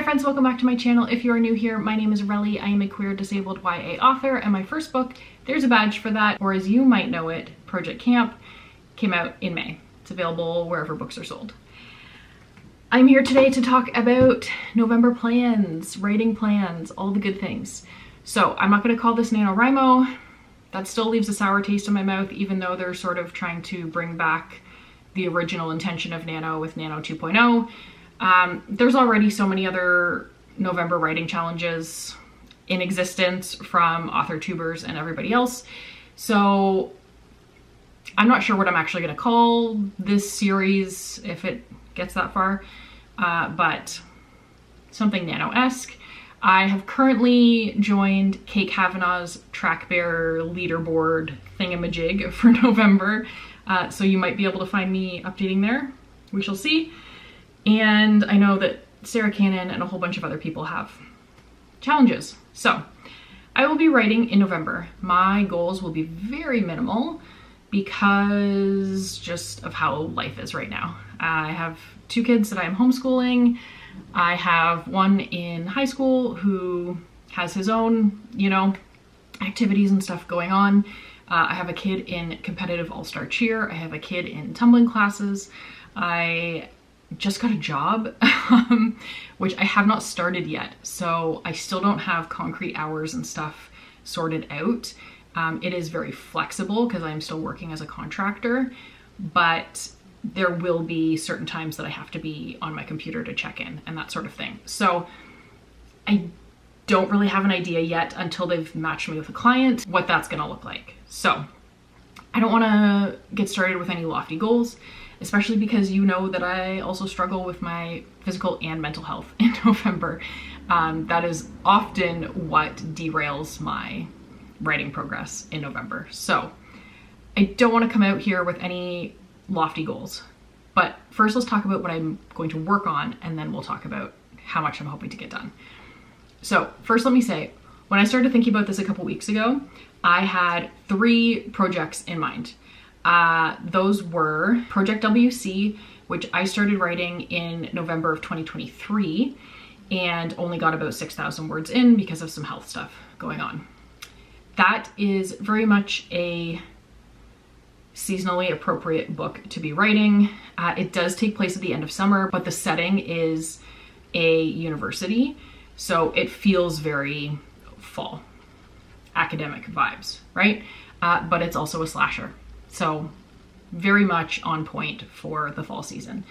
friends, welcome back to my channel. If you are new here, my name is Relly. I am a queer disabled YA author, and my first book, There's a Badge for That, or as you might know it, Project Camp, came out in May. It's available wherever books are sold. I'm here today to talk about November plans, writing plans, all the good things. So I'm not going to call this NaNoWriMo. That still leaves a sour taste in my mouth, even though they're sort of trying to bring back the original intention of Nano with Nano 2.0. There's already so many other November writing challenges in existence from author tubers and everybody else. So I'm not sure what I'm actually going to call this series if it gets that far, but something Nano-esque. I have currently joined Kate Kavanaugh's Track Bear leaderboard thingamajig for November, so you might be able to find me updating there. We shall see. And I know that Sarah Canon and a whole bunch of other people have challenges. So I will be writing in November. My goals will be very minimal because just of how life is right now. I have two kids that I'm homeschooling. I have one in high school who has his own, activities and stuff going on. I have a kid in competitive all-star cheer. I have a kid in tumbling classes. I just got a job, which I have not started yet. So I still don't have concrete hours and stuff sorted out. It is very flexible because I'm still working as a contractor, but there will be certain times that I have to be on my computer to check in and that sort of thing. So I don't really have an idea yet until they've matched me with a client what that's gonna look like. So I don't wanna get started with any lofty goals, especially because you know that I also struggle with my physical and mental health in November. That is often what derails my writing progress in November. So I don't want to come out here with any lofty goals, but first let's talk about what I'm going to work on, and then we'll talk about how much I'm hoping to get done. So first, let me say, when I started thinking about this a couple weeks ago, I had 3 projects in mind. Those were Project WC, which I started writing in November of 2023 and only got about 6,000 words in because of some health stuff going on. That is very much a seasonally appropriate book to be writing. It does take place at the end of summer, but the setting is a university, so it feels very fall, academic vibes, right? But it's also a slasher. So very much on point for the fall season.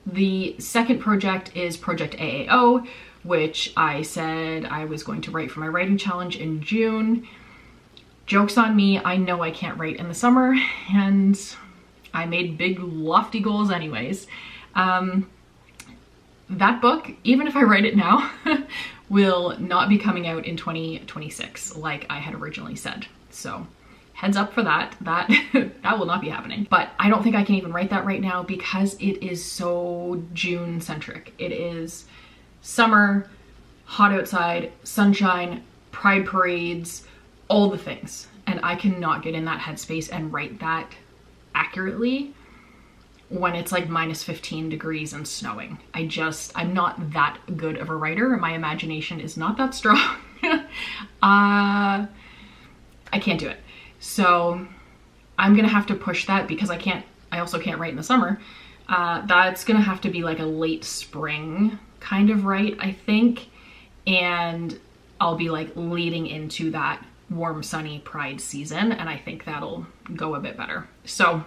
The second project is Project AAO, which I said I was going to write for my writing challenge in June. Joke's on me, I know I can't write in the summer, and I made big lofty goals anyways. That book, even if I write it now, will not be coming out in 2026 like I had originally said. So heads up for that. That will not be happening. But I don't think I can even write that right now because it is so June centric. It is summer, hot outside, sunshine, pride parades, all the things. And I cannot get in that headspace and write that accurately when it's like minus 15 degrees and snowing. I'm not that good of a writer. My imagination is not that strong. I can't do it. So I'm gonna have to push that because I also can't write in the summer. That's gonna have to be like a late spring kind of write, I think. And I'll be like leading into that warm, sunny Pride season, and I think that'll go a bit better. So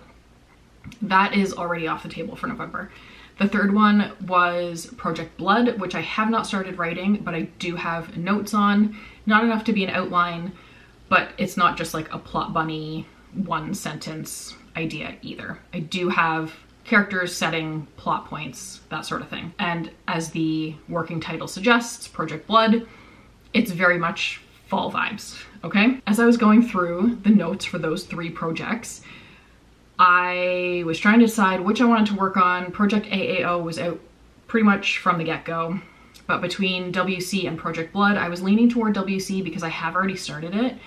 that is already off the table for November. The third one was Project Blood, which I have not started writing, but I do have notes on. Not enough to be an outline, but it's not just like a plot bunny, one sentence idea either. I do have characters, setting, plot points, that sort of thing. And as the working title suggests, Project Blood, it's very much fall vibes, okay? As I was going through the notes for those 3 projects, I was trying to decide which I wanted to work on. Project AAO was out pretty much from the get-go, but between WC and Project Blood, I was leaning toward WC because I have already started it.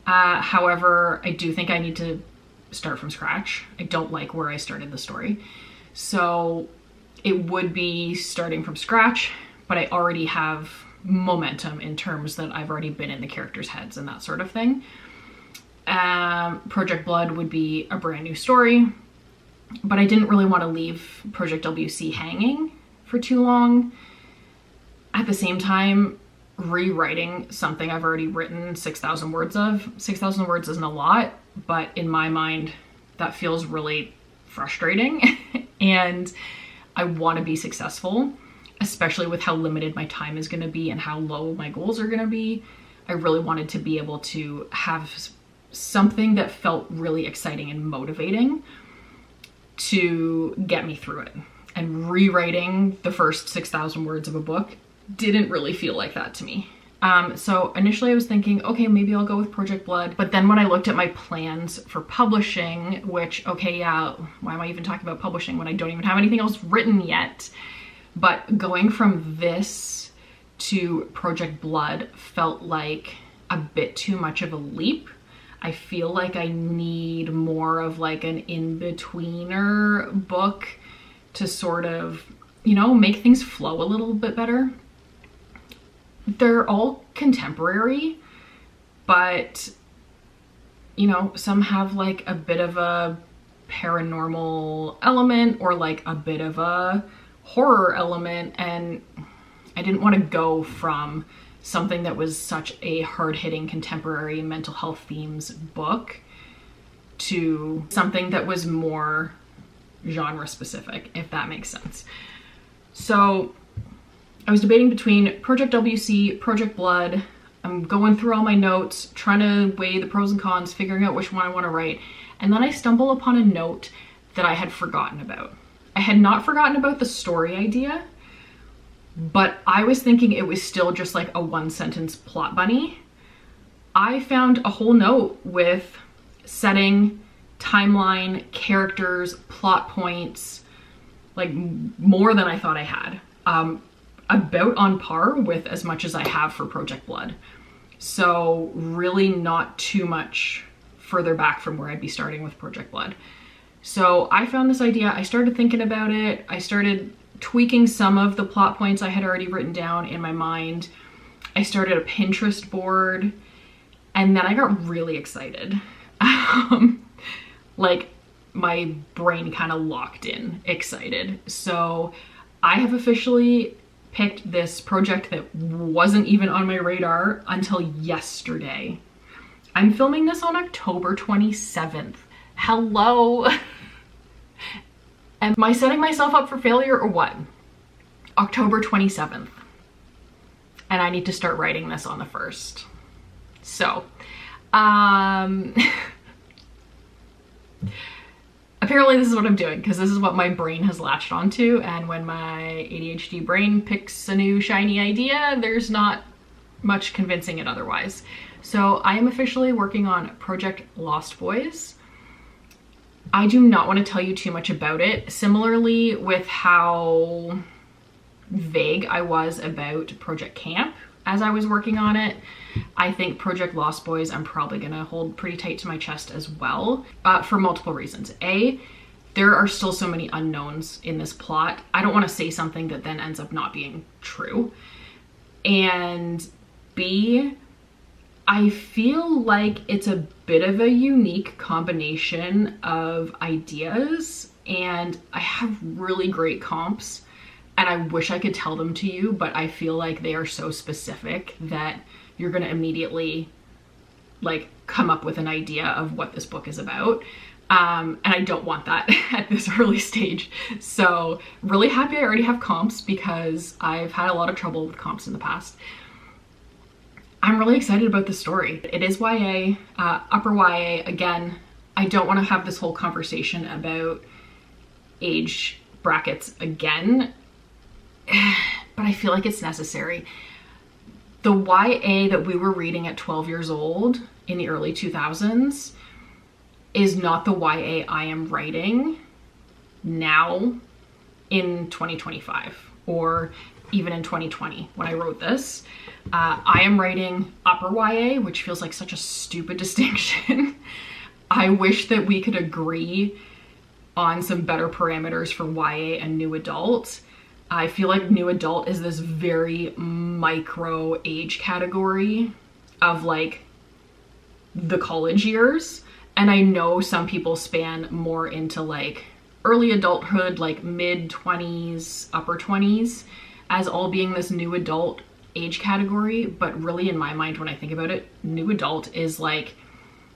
However, I do think I need to start from scratch. I don't like where I started the story. So it would be starting from scratch, but I already have momentum in terms that I've already been in the characters' heads and that sort of thing. Project Blood would be a brand new story, but I didn't really want to leave Project WC hanging for too long. At the same time, rewriting something I've already written 6,000 words of. 6,000 words isn't a lot, but in my mind, that feels really frustrating. And I want to be successful, especially with how limited my time is going to be and how low my goals are going to be. I really wanted to be able to have something that felt really exciting and motivating to get me through it. And rewriting the first 6,000 words of a book didn't really feel like that to me. So initially I was thinking, okay, maybe I'll go with Project Blood. But then when I looked at my plans for publishing, which, okay, yeah, why am I even talking about publishing when I don't even have anything else written yet? But going from this to Project Blood felt like a bit too much of a leap. I feel like I need more of like an in-betweener book to sort of, you know, make things flow a little bit better. They're all contemporary, but, you know, some have like a bit of a paranormal element or like a bit of a horror element, and I didn't want to go from something that was such a hard-hitting contemporary mental health themes book to something that was more genre specific, if that makes sense. So I was debating between Project WC, Project Blood. I'm going through all my notes, trying to weigh the pros and cons, figuring out which one I want to write. And then I stumble upon a note that I had forgotten about. I had not forgotten about the story idea, but I was thinking it was still just like a one-sentence plot bunny. I found a whole note with setting, timeline, characters, plot points, like more than I thought I had. About on par with as much as I have for Project Blood. So really not too much further back from where I'd be starting with Project Blood. So I found this idea, I started thinking about it, I started tweaking some of the plot points I had already written down in my mind. I started a Pinterest board, and then I got really excited. Like my brain kind of locked in, excited. So I have officially picked this project that wasn't even on my radar until yesterday. I'm filming this on October 27th. Hello. Am I setting myself up for failure or what? October 27th. And I need to start writing this on the 1st. So, apparently this is what I'm doing because this is what my brain has latched onto, and when my ADHD brain picks a new shiny idea, there's not much convincing it otherwise. So I am officially working on Project Lost Boys. I do not want to tell you too much about it. Similarly with how vague I was about Project Camp as I was working on it, I think Project Lost Boys I'm probably gonna hold pretty tight to my chest as well, for multiple reasons. A, there are still so many unknowns in this plot. I don't want to say something that then ends up not being true. And B, I feel like it's a bit of a unique combination of ideas, and I have really great comps, and I wish I could tell them to you, but I feel like they are so specific that you're gonna immediately like come up with an idea of what this book is about. And I don't want that at this early stage. So really happy I already have comps because I've had a lot of trouble with comps in the past. I'm really excited about the story. It is YA, upper YA. Again, I don't want to have this whole conversation about age brackets again, but I feel like it's necessary. The YA that we were reading at 12 years old in the early 2000s is not the YA I am writing now in 2025 or even in 2020 when I wrote this. I am writing upper YA, which feels like such a stupid distinction. I wish that we could agree on some better parameters for YA and new adult. I feel like new adult is this very micro age category of like the college years. And I know some people span more into like early adulthood, like mid 20s, upper 20s, as all being this new adult age category. But really in my mind, when I think about it, new adult is like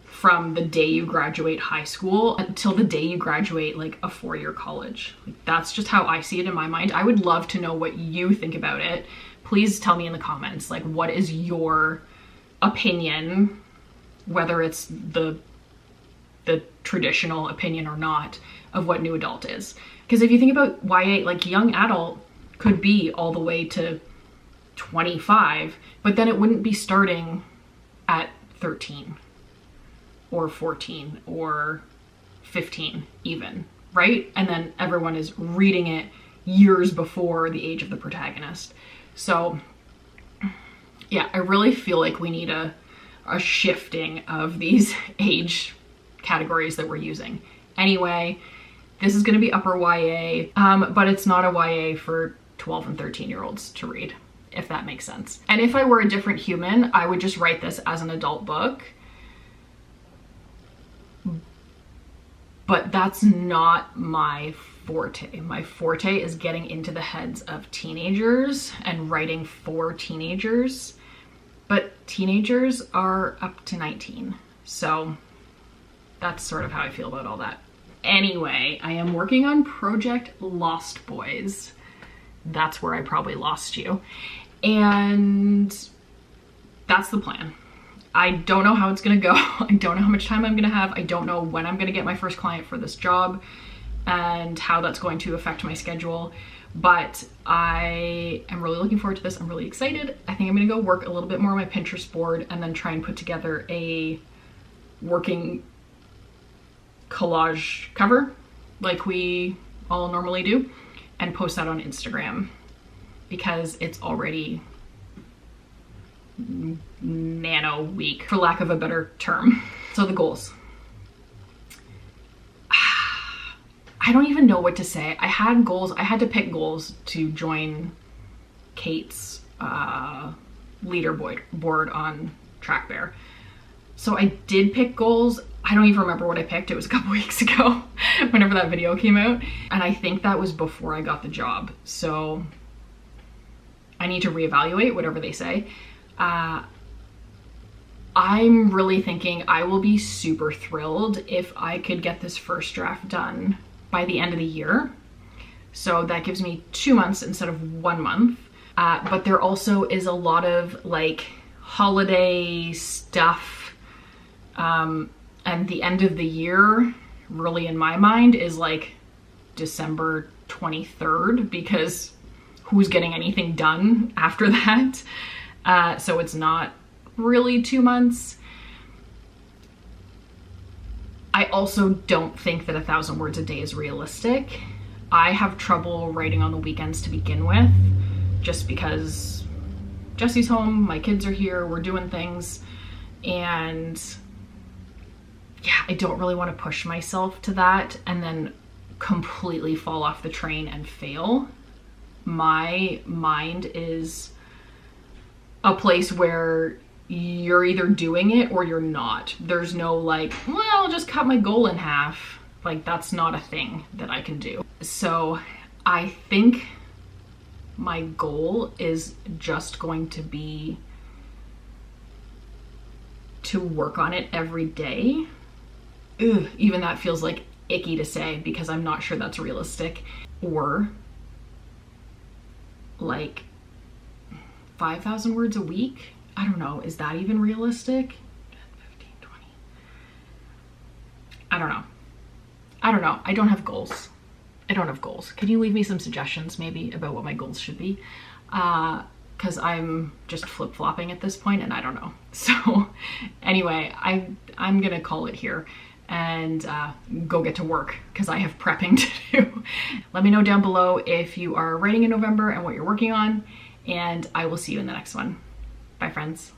from the day you graduate high school until the day you graduate like a 4-year college. Like, that's just how I see it in my mind. I would love to know what you think about it. Please tell me in the comments, like, what is your opinion, whether it's the traditional opinion or not, of what new adult is. Because if you think about YA, like young adult could be all the way to 25, but then it wouldn't be starting at 13 or 14 or 15 even, right? And then everyone is reading it years before the age of the protagonist. So yeah, I really feel like we need a shifting of these age categories that we're using. Anyway, this is going to be upper YA, but it's not a YA for 12 and 13-year-olds to read, if that makes sense. And if I were a different human, I would just write this as an adult book. But that's not my forte. My forte is getting into the heads of teenagers and writing for teenagers. But teenagers are up to 19. So that's sort of how I feel about all that. Anyway, I am working on Project Lost Boys. That's where I probably lost you. And that's the plan. I don't know how it's gonna go. I don't know how much time I'm gonna have. I don't know when I'm gonna get my first client for this job and how that's going to affect my schedule. But I am really looking forward to this. I'm really excited. I think I'm gonna go work a little bit more on my Pinterest board and then try and put together a working collage cover like we all normally do and post that on Instagram because it's already nano week, for lack of a better term. So the goals. I don't even know what to say. I had goals. I had to pick goals to join Kate's leaderboard on TrackBear. So I did pick goals. I don't even remember what I picked. It was a couple weeks ago whenever that video came out. And I think that was before I got the job. So I need to reevaluate whatever they say. I'm really thinking I will be super thrilled if I could get this first draft done by the end of the year. So that gives me 2 months instead of 1 month. But there also is a lot of like holiday stuff. And the end of the year, really in my mind, is like December 23rd, because who's getting anything done after that? So it's not really 2 months. I also don't think that 1,000 words a day is realistic. I have trouble writing on the weekends to begin with, just because Jesse's home, my kids are here, we're doing things, and yeah, I don't really want to push myself to that and then completely fall off the train and fail. My mind is a place where you're either doing it or you're not. There's no like, well, I'll just cut my goal in half. Like, that's not a thing that I can do. So I think my goal is just going to be to work on it every day. Ugh, even that feels like icky to say because I'm not sure that's realistic. Or like 5,000 words a week. I don't know, is that even realistic? 10, 15, 20. I don't know. I don't have goals. Can you leave me some suggestions maybe about what my goals should be? Because I'm just flip-flopping at this point and I don't know. So anyway, I'm gonna call it here and go get to work because I have prepping to do. Let me know down below if you are writing in November and what you're working on, and I will see you in the next one. Bye, friends.